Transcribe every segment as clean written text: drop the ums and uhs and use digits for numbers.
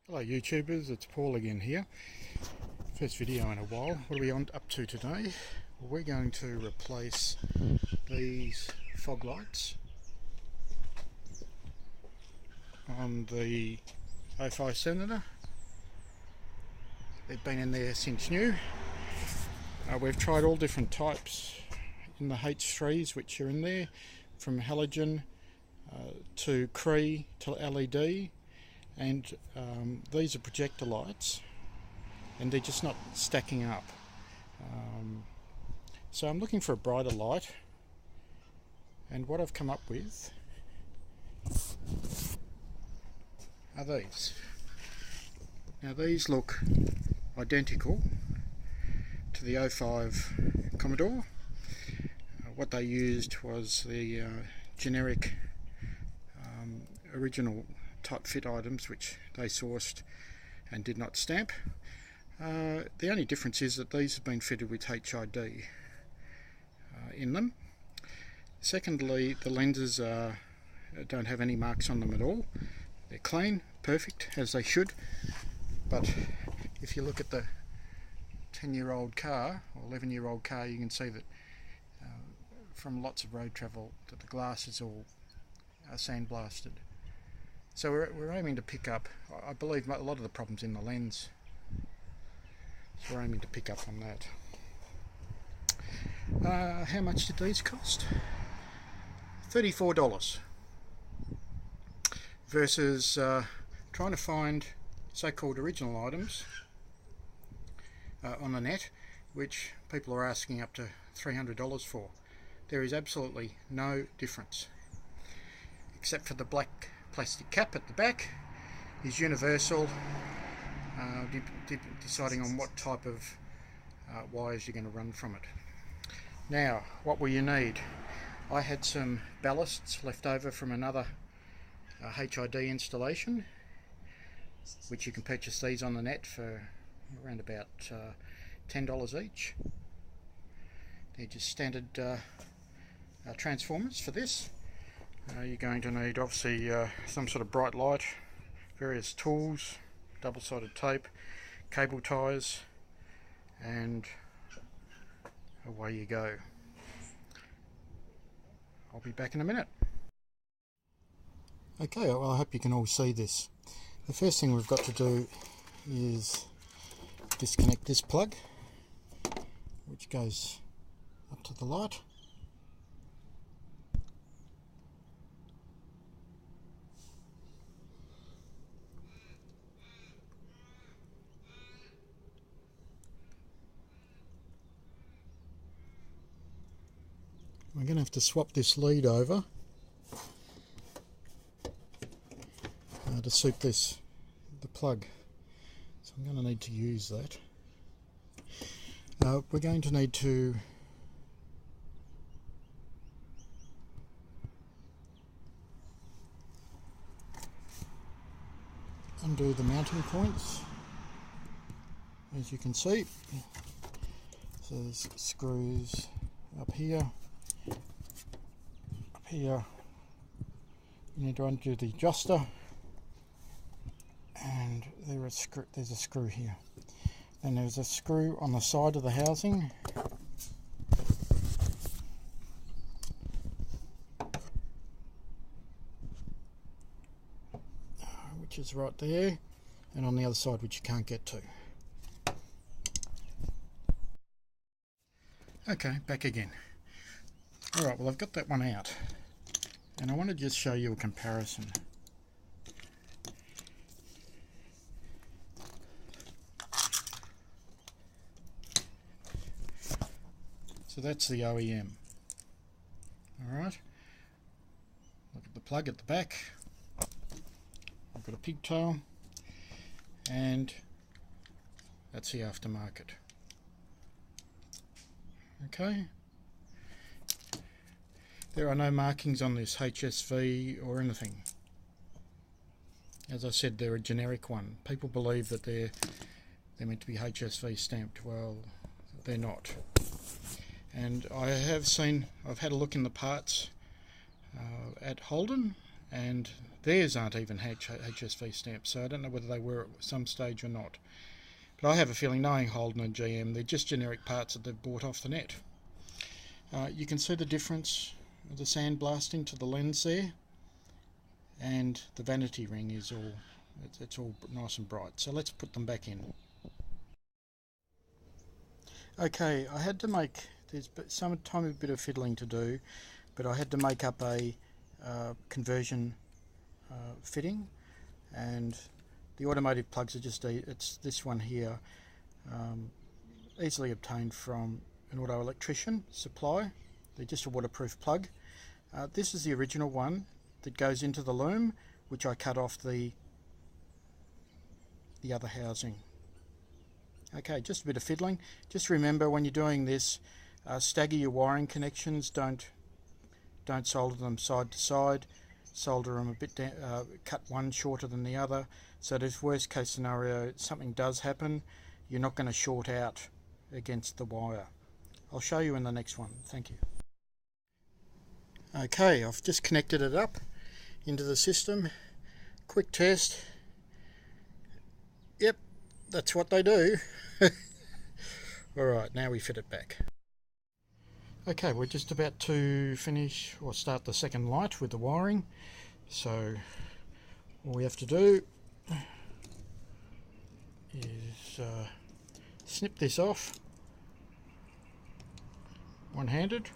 Hello YouTubers, it's Paul again here. First video in a while. What are we up to today? Well, we're going to replace these fog lights on the HSV Senator. They've been in there since new. We've tried all different types in the H3s which are in there, from halogen to Cree to LED. And these are projector lights and they're just not stacking up. So I'm looking for a brighter light, and what I've come up with are these. Now these look identical to the 05 Commodore. What they used was the generic original type fit items which they sourced and did not stamp. The only difference is that these have been fitted with HID in them. Secondly, the lenses don't have any marks on them at all. They're clean, perfect, as they should. But if you look at the 10-year-old car or 11-year-old car, you can see that from lots of road travel that the glass is all sandblasted. So we're aiming to pick up, I believe, a lot of the problems in the lens. So we're aiming to pick up on that. How much did these cost? $34 versus trying to find so-called original items on the net, which people are asking up to $300 for. There is absolutely no difference, except for the black plastic cap at the back is universal, deciding on what type of wires you're going to run from it. Now, what will you need? I had some ballasts left over from another HID installation, which you can purchase these on the net for around about $10 each. They're just standard transformers for this. You're going to need obviously some sort of bright light, various tools, double-sided tape, cable ties, and away you go. I'll be back in a minute. Okay, well, I hope you can all see this. The first thing we've got to do is disconnect this plug, which goes up to the light. We're going to have to swap this lead over to suit the plug, so I'm going to need to use that. We're going to need to undo the mounting points, as you can see. So there's screws up here. Here you need to undo the adjuster, and there's a screw here. Then there's a screw on the side of the housing, which is right there, and on the other side, which you can't get to. Okay, back again. Alright, well, I've got that one out, and I want to just show you a comparison. So that's the OEM. Alright, look at the plug at the back. I've got a pigtail, and that's the aftermarket. Okay. There are no markings on this HSV or anything. As I said, they're a generic one. People believe that they're meant to be HSV stamped. Well, they're not. And I've had a look in the parts at Holden, and theirs aren't even HSV stamps, so I don't know whether they were at some stage or not. But I have a feeling, knowing Holden and GM, they're just generic parts that they've bought off the net. You can see the difference of the sandblasting to the lens there, and the vanity ring is all, it's all nice and bright. So let's put them back in. Okay, I had to make, there's some tiny bit of fiddling to do, but I had to make up a conversion fitting, and the automotive plugs are just, it's this one here, easily obtained from an auto electrician supply. They're just a waterproof plug. This is the original one that goes into the loom, which I cut off the other housing. Okay, just a bit of fiddling. Just remember, when you're doing this, stagger your wiring connections. Don't solder them side to side. Solder them a bit down, cut one shorter than the other, so that if worst case scenario something does happen, you're not going to short out against the wire. I'll show you in the next one. Thank you. Okay, I've just connected it up into the system. Quick test. Yep, that's what they do. Alright, now we fit it back. Okay, we're just about to finish or start the second light with the wiring. So all we have to do is snip this off one-handed.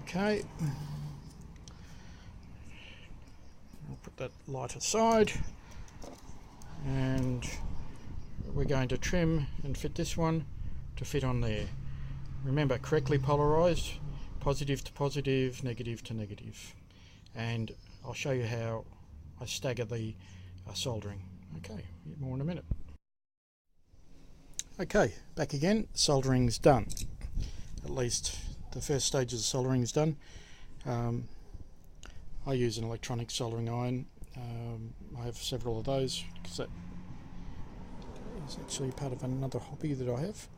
Okay, I'll put that light aside, and we're going to trim and fit this one to fit on there. Remember, correctly polarized, positive to positive, negative to negative, and I'll show you how I stagger the soldering. Okay, more in a minute. Okay, back again. Soldering's done. At least the first stage of the soldering is done. I use an electronic soldering iron. I have several of those because that is actually part of another hobby that I have.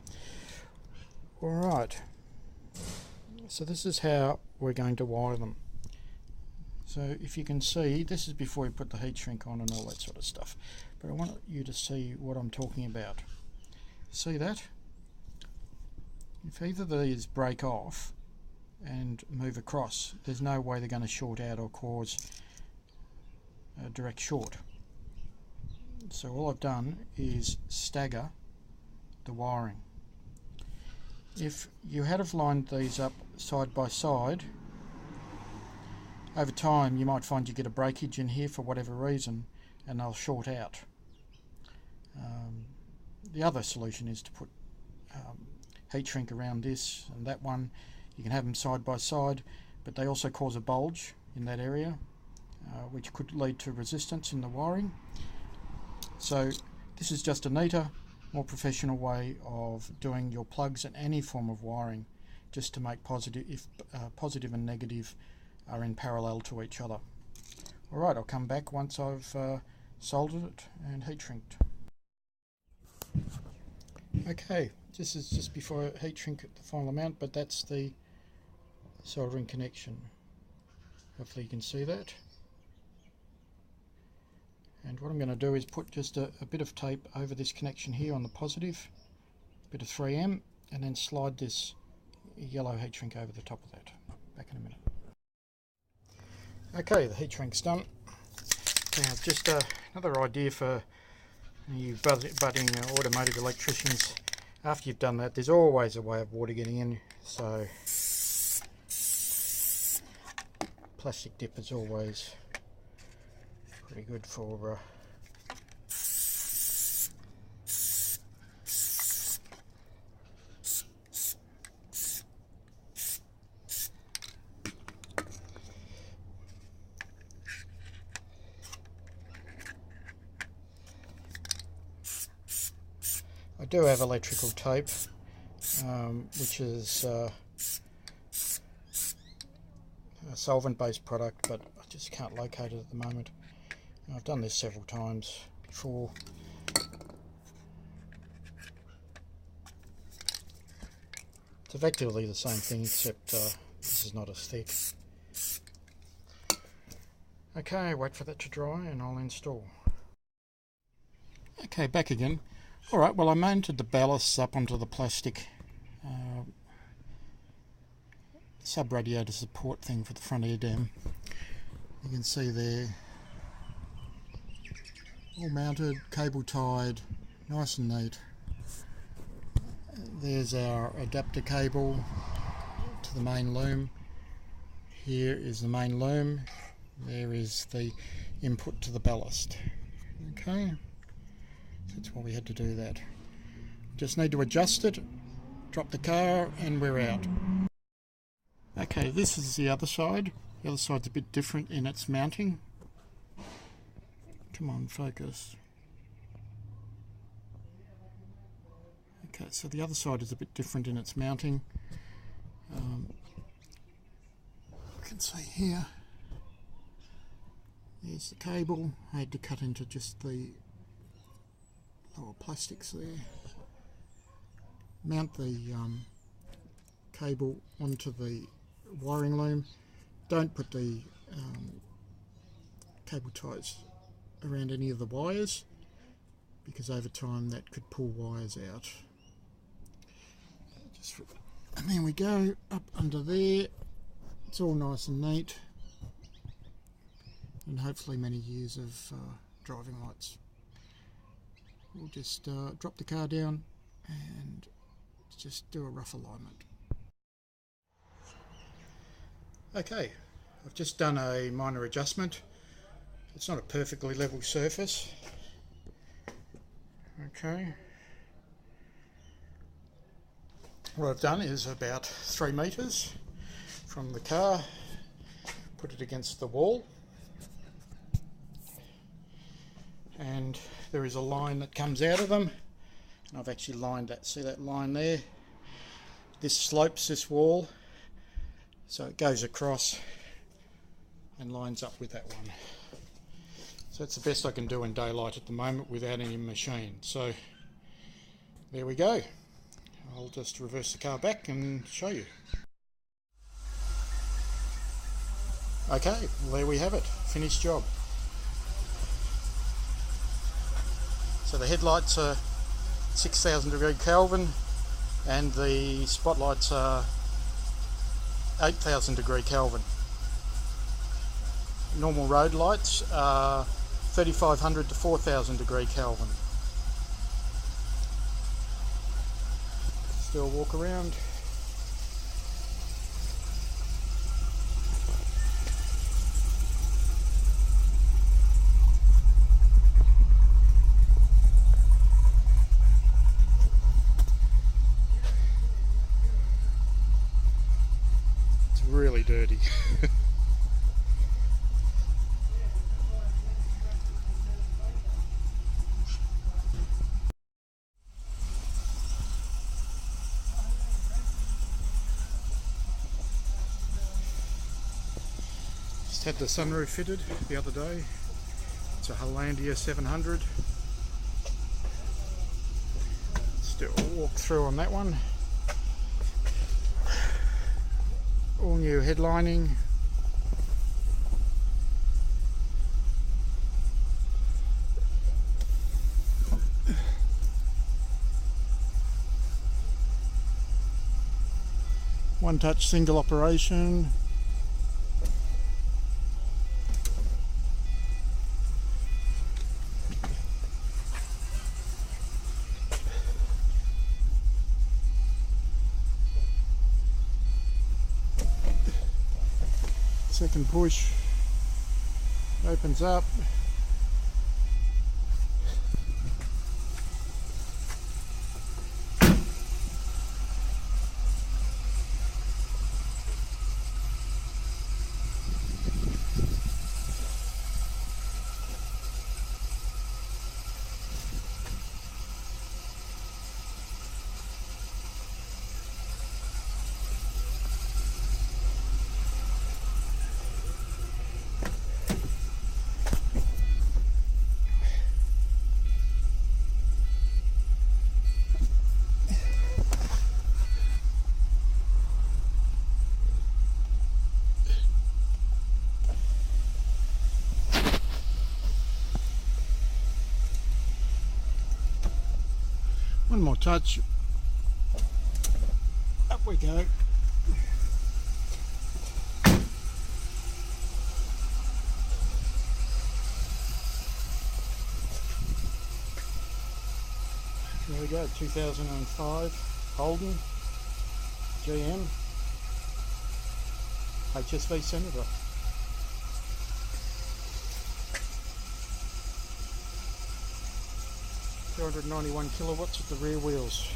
Alright, so this is how we're going to wire them. So if you can see, this is before you put the heat shrink on and all that sort of stuff, but I want you to see what I'm talking about. See that? If either of these break off and move across, there's no way they're going to short out or cause a direct short. So all I've done is stagger the wiring. If you had have lined these up side by side, over time you might find you get a breakage in here for whatever reason, and they'll short out. The other solution is to put heat shrink around this and that one. You can have them side by side, but they also cause a bulge in that area, which could lead to resistance in the wiring. So this is just a neater, more professional way of doing your plugs and any form of wiring, just to make positive, if positive and negative are in parallel to each other. Alright, I'll come back once I've soldered it and heat shrinked. Okay, this is just before I heat shrink the final amount, but that's the soldering connection. Hopefully you can see that. And what I'm going to do is put just a bit of tape over this connection here on the positive, a bit of 3M, and then slide this yellow heat shrink over the top of that. Back in a minute. Okay, the heat shrink's done. Now, just another idea for you budding automotive electricians. After you've done that, there's always a way of water getting in, so plastic dip is always pretty good for I do have electrical tape, which is a solvent-based product, but I just can't locate it at the moment. I've done this several times before. It's effectively the same thing, except this is not as thick. Okay, wait for that to dry and I'll install. Okay, back again. Alright, well I mounted the ballasts up onto the plastic sub-radiator support thing for the front air dam. You can see there, all mounted, cable tied, nice and neat. There's our adapter cable to the main loom. Here is the main loom. There is the input to the ballast. Okay, that's why we had to do that. Just need to adjust it, drop the car, and we're out. Okay, this is the other side. The other side's a bit different in its mounting. Come on, focus. Okay, so the other side is a bit different in its mounting. You can see here, there's the cable. I had to cut into just the lower plastics there. Mount the cable onto the wiring loom. Don't put the cable ties around any of the wires, because over time that could pull wires out. And then we go up under there. It's all nice and neat, and hopefully many years of driving lights. We'll just drop the car down and just do a rough alignment. Okay, I've just done a minor adjustment. It's not a perfectly level surface. Okay. What I've done is about 3 metres from the car, put it against the wall, and there is a line that comes out of them, and I've actually lined that. See that line there? This slopes this wall, so it goes across and lines up with that one. So that's the best I can do in daylight at the moment without any machine. So there we go. I'll just reverse the car back and show you. Okay, well there we have it, finished job. So the headlights are 6,000 degree Kelvin and the spotlights are 8,000 degree Kelvin. Normal road lights are 3,500 to 4,000 degree Kelvin. Still walk around. It's really dirty. Had the sunroof fitted the other day. It's a Hollandia 700. Let's do a walk through on that one. All new headlining. One touch single operation. Second push, opens up. One more touch. Up we go. There we go, 2005 Holden GM HSV Senator. 291 kilowatts at the rear wheels.